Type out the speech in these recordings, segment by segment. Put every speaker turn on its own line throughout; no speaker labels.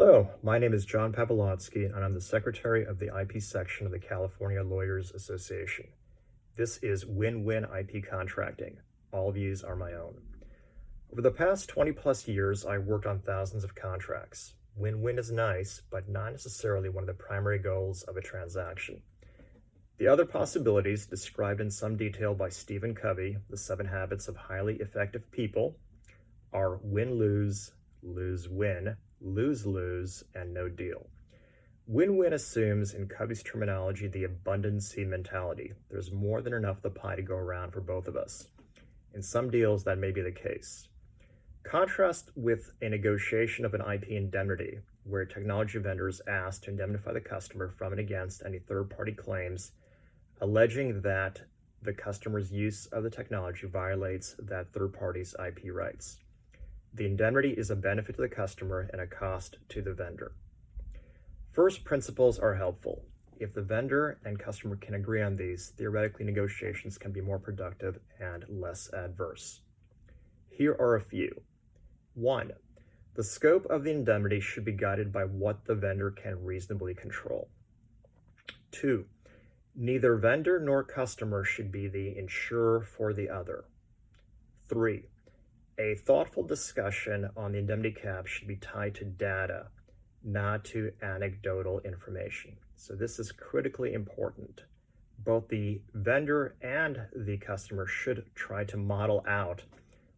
Hello, my name is John Pavolotsky, and I'm the Secretary of the IP Section of the California Lawyers Association. This is Win-Win IP Contracting. All views are my own. Over the past 20 plus years, I worked on thousands of contracts. Win-win is nice, but not necessarily one of the primary goals of a transaction. The other possibilities, described in some detail by Stephen Covey, The 7 Habits of Highly Effective People, are win-lose, lose-win, lose-lose, and no deal. Win-win assumes, in Covey's terminology, the abundancy mentality. There's more than enough of the pie to go around for both of us. In some deals, that may be the case. Contrast with a negotiation of an IP indemnity, where technology vendors ask to indemnify the customer from and against any third-party claims, alleging that the customer's use of the technology violates that third party's IP rights. The indemnity is a benefit to the customer and a cost to the vendor. First principles are helpful. If the vendor and customer can agree on these, theoretically negotiations can be more productive and less adverse. Here are a few. 1. The scope of the indemnity should be guided by what the vendor can reasonably control. 2. Neither vendor nor customer should be the insurer for the other. 3. A thoughtful discussion on the indemnity cap should be tied to data, not to anecdotal information. So this is critically important. Both the vendor and the customer should try to model out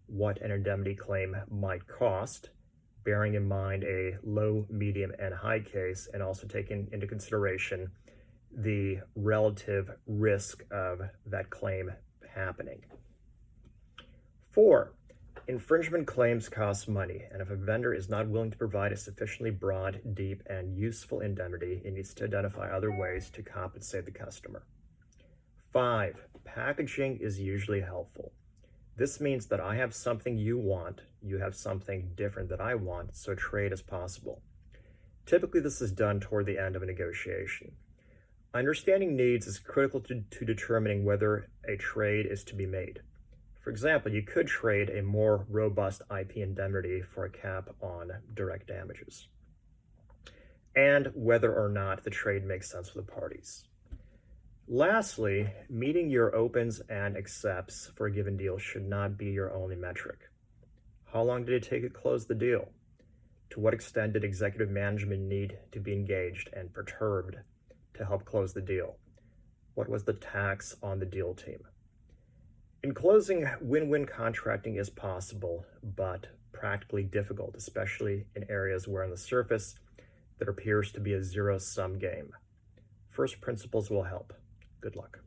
what an indemnity claim might cost, bearing in mind a low, medium, and high case, and also taking into consideration the relative risk of that claim happening. 4. Infringement claims cost money, and if a vendor is not willing to provide a sufficiently broad, deep, and useful indemnity, it needs to identify other ways to compensate the customer. 5. Packaging is usually helpful. This means that I have something you want, you have something different that I want, so trade is possible. Typically, this is done toward the end of a negotiation. Understanding needs is critical to determining whether a trade is to be made. For example, you could trade a more robust IP indemnity for a cap on direct damages, and whether or not the trade makes sense for the parties. Lastly, meeting your opens and accepts for a given deal should not be your only metric. How long did it take to close the deal? To what extent did executive management need to be engaged and perturbed to help close the deal? What was the tax on the deal team? In closing, win-win contracting is possible, but practically difficult, especially in areas where on the surface there appears to be a zero-sum game. First principles will help. Good luck.